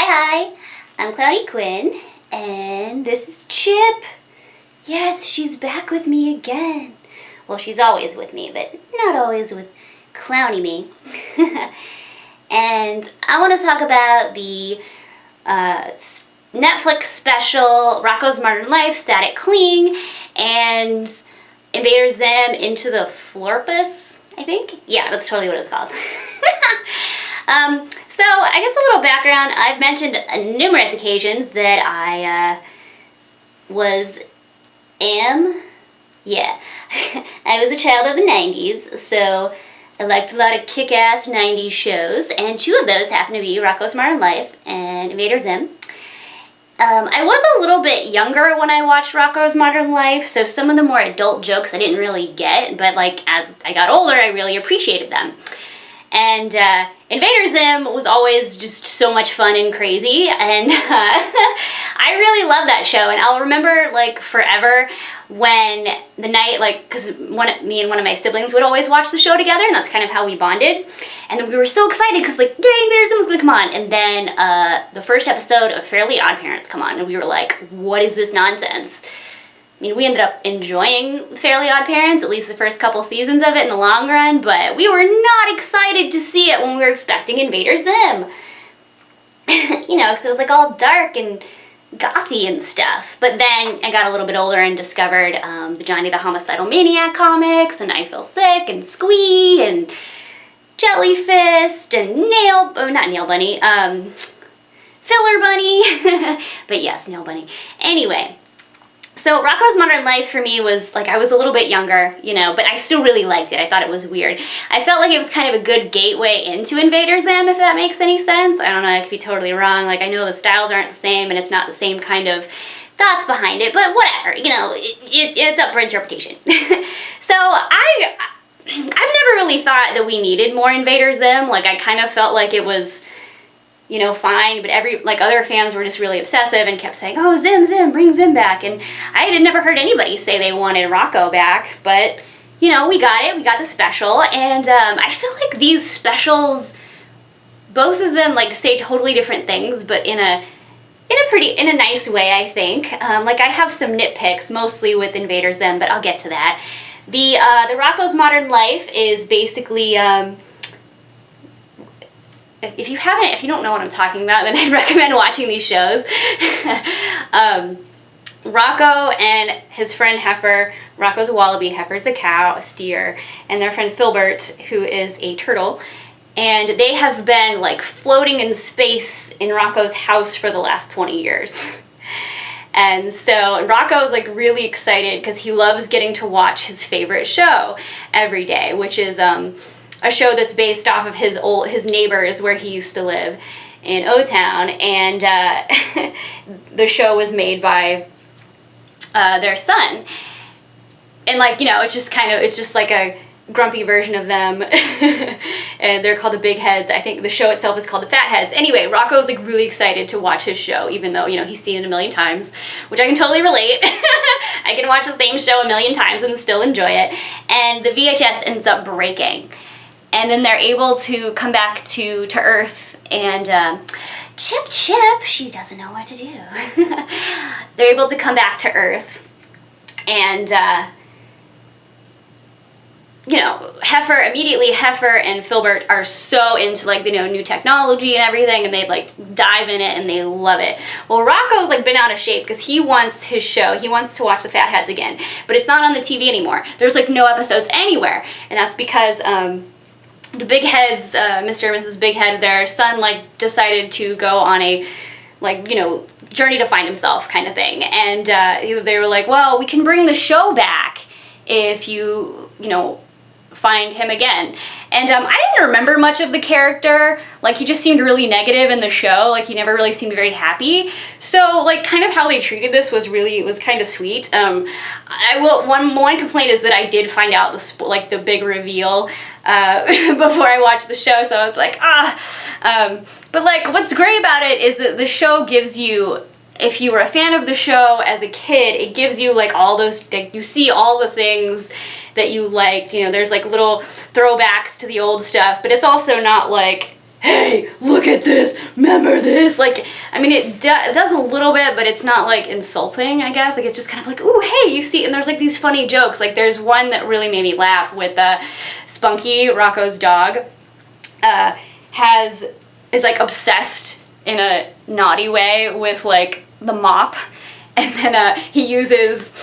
Hi, I'm Clowny Quin, and this is Chip. Yes, she's back with me again. Well, she's always with me, but not always with Clowny me. And I want to talk about the Netflix special, Rocko's Modern Life, Static Cling, and Invader Zim into the Florpus, I think? Yeah, that's totally what it's called. So I guess a little background. I've mentioned on numerous occasions that I I was a child of the 90s, so I liked a lot of kick-ass 90s shows, and two of those happen to be Rocko's Modern Life and Invader Zim. I was a little bit younger when I watched Rocko's Modern Life, so some of the more adult jokes I didn't really get, but like as I got older, I really appreciated them. And Invader Zim was always just so much fun and crazy, and I really love that show, and I'll remember like forever when the night, like, because me and one of my siblings would always watch the show together, and that's kind of how we bonded, and then we were so excited because like, yay, Invader Zim was gonna come on, and then the first episode of Fairly Odd Parents come on, and we were like, what is this nonsense? I mean, we ended up enjoying Fairly Odd Parents, at least the first couple seasons of it in the long run, but we were not excited to see it when we were expecting Invader Zim. You know, because it was like all dark and gothy and stuff. But then I got a little bit older and discovered the Johnny the Homicidal Maniac comics, and I Feel Sick, and Squee, and Jellyfist, and Filler Bunny. But yes, Nail Bunny. Anyway. So Rocko's Modern Life for me was, like, I was a little bit younger, you know, but I still really liked it. I thought it was weird. I felt like it was kind of a good gateway into Invader Zim, if that makes any sense. I don't know, I could be totally wrong. Like, I know the styles aren't the same, and it's not the same kind of thoughts behind it, but whatever, you know, it's up for interpretation. So I've never really thought that we needed more Invader Zim. Like, I kind of felt like it was, you know, fine, but other fans were just really obsessive and kept saying, oh, Zim, bring Zim back, and I had never heard anybody say they wanted Rocko back, but, you know, we got it, we got the special, and I feel like these specials, both of them, like, say totally different things, but in a nice way, I think. Like, I have some nitpicks, mostly with Invader Zim, but I'll get to that. The Rocko's Modern Life is basically, if you don't know what I'm talking about, then I'd recommend watching these shows. Rocko and his friend Heifer, Rocko's a wallaby, Heifer's a cow, a steer, and their friend Filbert, who is a turtle, and they have been like floating in space in Rocko's house for the last 20 years. And so Rocko's like really excited because he loves getting to watch his favorite show every day, which is a show that's based off of his neighbors where he used to live in O-Town, and the show was made by their son, and like, you know, it's just like a grumpy version of them, and they're called the Big Heads. I think the show itself is called the Fat Heads. Anyway, Rocko's like really excited to watch his show, even though, you know, he's seen it a million times, which I can totally relate. I can watch the same show a million times and still enjoy it, and the VHS ends up breaking. And then they're able to come back to Earth, and Chip, she doesn't know what to do. They're able to come back to Earth, and you know, Heifer and Filbert are so into, like, you know, new technology and everything, and they like dive in it and they love it. Well, Rocko's like been out of shape because he wants his show. He wants to watch the Fat Heads again, but it's not on the TV anymore. There's like no episodes anywhere, and that's because the Big Heads, Mr. and Mrs. Big Head, their son, like, decided to go on a, like, you know, journey to find himself kind of thing. And they were like, well, we can bring the show back if you know, find him again. And I didn't remember much of the character. Like, he just seemed really negative in the show. Like, he never really seemed very happy. So, like, kind of how they treated this was kind of sweet. One complaint is that I did find out the big reveal before I watched the show, so I was like, but like, what's great about it is that the show gives you, if you were a fan of the show as a kid, it gives you like all those, like, you see all the things that you liked, you know, there's like little throwbacks to the old stuff, but it's also not like hey, look at this, remember this? Like, I mean, it does a little bit, but it's not, like, insulting, I guess. Like, it's just kind of like, ooh, hey, you see, and there's, like, these funny jokes. Like, there's one that really made me laugh with Spunky, Rocko's dog, is, like, obsessed in a naughty way with, like, the mop, and then he uses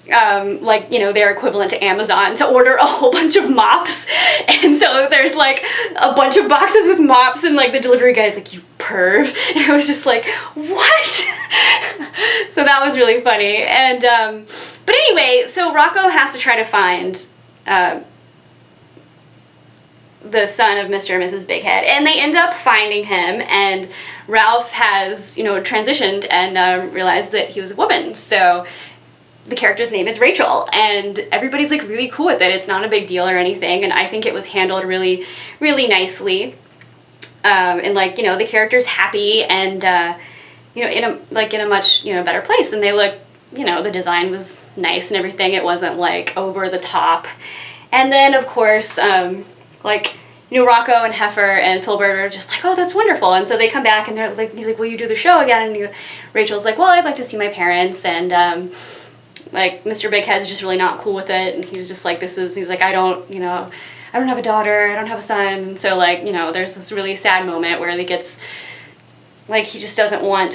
like, you know, their equivalent to Amazon to order a whole bunch of mops, and so there's like a bunch of boxes with mops, and like the delivery guy's like, you perv, and I was just like, what? So that was really funny. And but anyway, so Rocko has to try to find the son of Mr. and Mrs. Bighead, and they end up finding him, and Ralph has, you know, transitioned and realized that he was a woman, so the character's name is Rachel, and everybody's like really cool with it. It's not a big deal or anything, and I think it was handled really, really nicely. And like, you know, the character's happy and you know, in a much, you know, better place, and they look, you know, the design was nice and everything. It wasn't like over the top. And then of course, like, you know, Rocko and Heifer and Filbert are just like, oh, that's wonderful. And so they come back and they're like, he's like, will you do the show again? And Rachel's like, well, I'd like to see my parents. And like, Mr. Bighead's just really not cool with it, and he's just like, he's like, I don't have a daughter, I don't have a son, and so like, you know, there's this really sad moment where he gets, like, he doesn't want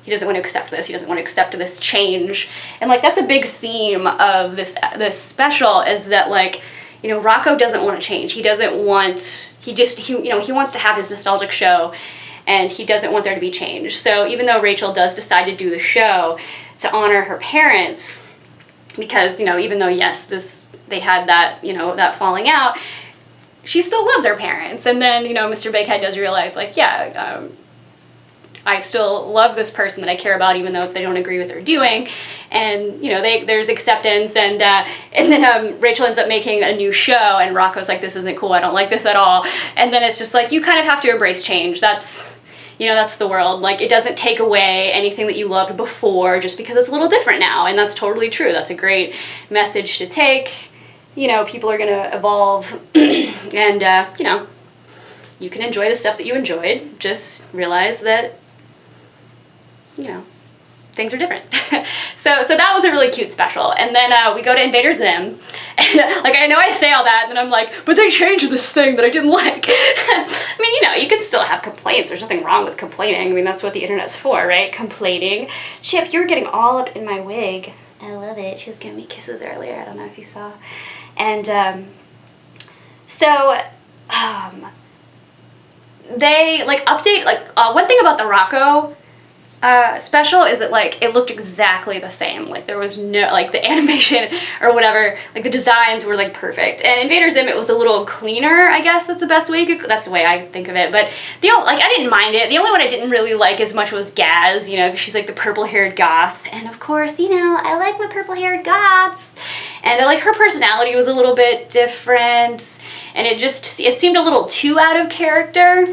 to accept this, he doesn't want to accept this change, and like, that's a big theme of this special, is that like, you know, Rocko doesn't want to change, he wants to have his nostalgic show, and he doesn't want there to be change. So even though Rachel does decide to do the show to honor her parents, because, you know, even though, yes, they had that, you know, that falling out, she still loves her parents. And then, you know, Mr. Bighead does realize, like, yeah, I still love this person that I care about, even though they don't agree with what they're doing. And, you know, there's acceptance, and then Rachel ends up making a new show, and Rocco's like, this isn't cool, I don't like this at all. And then it's just like, you kind of have to embrace change. That's, you know, that's the world. Like, it doesn't take away anything that you loved before just because it's a little different now, and that's totally true. That's a great message to take. You know, people are gonna evolve, and, you know, you can enjoy the stuff that you enjoyed. Just realize that, you know, things are different. So that was a really cute special. And then we go to Invader Zim. And, like, I know I say all that, and then I'm like, but they changed this thing that I didn't like. I mean, you know, you can still have complaints. There's nothing wrong with complaining. I mean, that's what the internet's for, right? Complaining. Chip, you're getting all up in my wig. I love it. She was giving me kisses earlier. I don't know if you saw. And they, like, update, like, one thing about the Rocko special is that, like, it looked exactly the same. Like, there was no, like, the animation or whatever, like, the designs were, like, perfect. And Invader Zim, it was a little cleaner, I guess that's the best way that's the way I think of it. But like, I didn't mind it. The only one I didn't really like as much was Gaz, you know, because she's like the purple-haired goth. And of course, you know, I like my purple-haired goths. And like, her personality was a little bit different, and it seemed a little too out of character.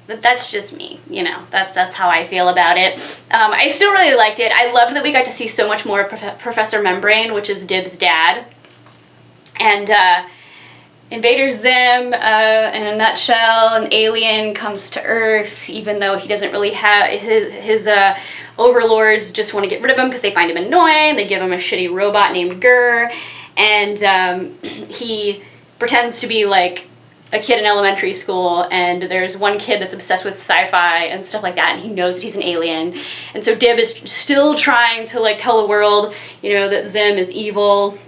But that's just me, you know, that's how I feel about it. I still really liked it. I loved that we got to see so much more of Professor Membrane, which is Dib's dad. And Invader Zim, in a nutshell, an alien comes to Earth, even though he doesn't really have, his overlords just want to get rid of him because they find him annoying. They give him a shitty robot named Gurr, and he pretends to be like a kid in elementary school, and there's one kid that's obsessed with sci-fi and stuff like that, and he knows that he's an alien. And so Dib is still trying to, like, tell the world, you know, that Zim is evil.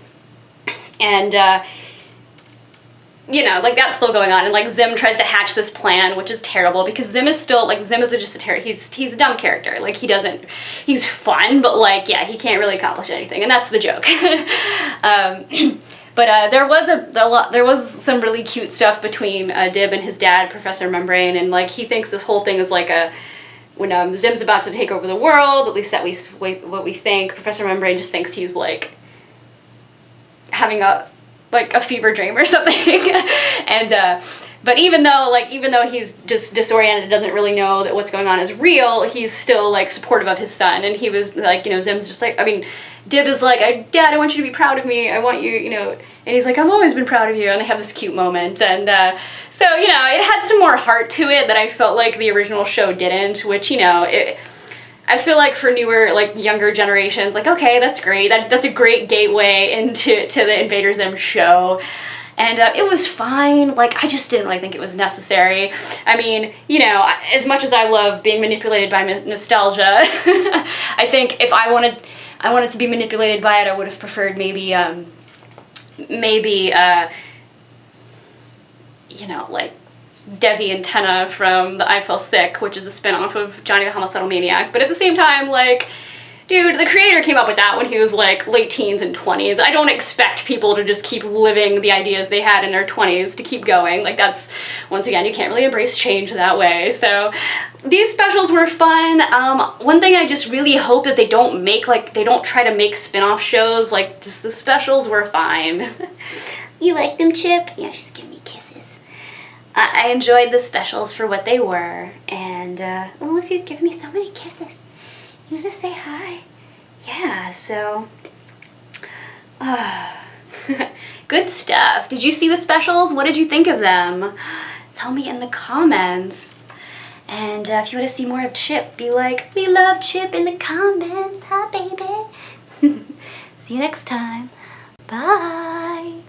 And, you know, like, that's still going on. And, like, Zim tries to hatch this plan, which is terrible, because Zim is still, like, Zim is just he's a dumb character. Like, he's fun, but, like, yeah, he can't really accomplish anything, and that's the joke. But there was some really cute stuff between Dib and his dad, Professor Membrane, and like, he thinks this whole thing is like when Zim's about to take over the world, at least what we think. Professor Membrane just thinks he's like having a fever dream or something. And But even though he's just disoriented, doesn't really know that what's going on is real, he's still like supportive of his son. And he was like, you know, Zim's just like, I mean, Dib is like, Dad, I want you to be proud of me. I want you, you know, and he's like, I've always been proud of you. And they have this cute moment. And so, you know, it had some more heart to it that I felt like the original show didn't, which, you know, I feel like for newer, like younger generations, like, okay, that's great. That's a great gateway into the Invader Zim show. And it was fine. Like, I just didn't really think it was necessary. I mean, you know, as much as I love being manipulated by nostalgia, I think if I wanted to be manipulated by it, I would have preferred maybe, you know, like Devi and Tenna from the I Fell Sick, which is a spin-off of Johnny the Homicidal Maniac. But at the same time, like, dude, the creator came up with that when he was like late teens and 20s. I don't expect people to just keep living the ideas they had in their 20s to keep going. Like, that's, once again, you can't really embrace change that way. So these specials were fun. One thing I just really hope that they don't make, like, they don't try to make spin-off shows. Like, just the specials were fine. You like them, Chip? Yeah, she's giving me kisses. I enjoyed the specials for what they were. And, oh, look, he's giving me so many kisses. You want to say hi? Yeah, so, good stuff. Did you see the specials? What did you think of them? Tell me in the comments. And if you want to see more of Chip, be like, we love Chip in the comments. Hi, baby. See you next time. Bye.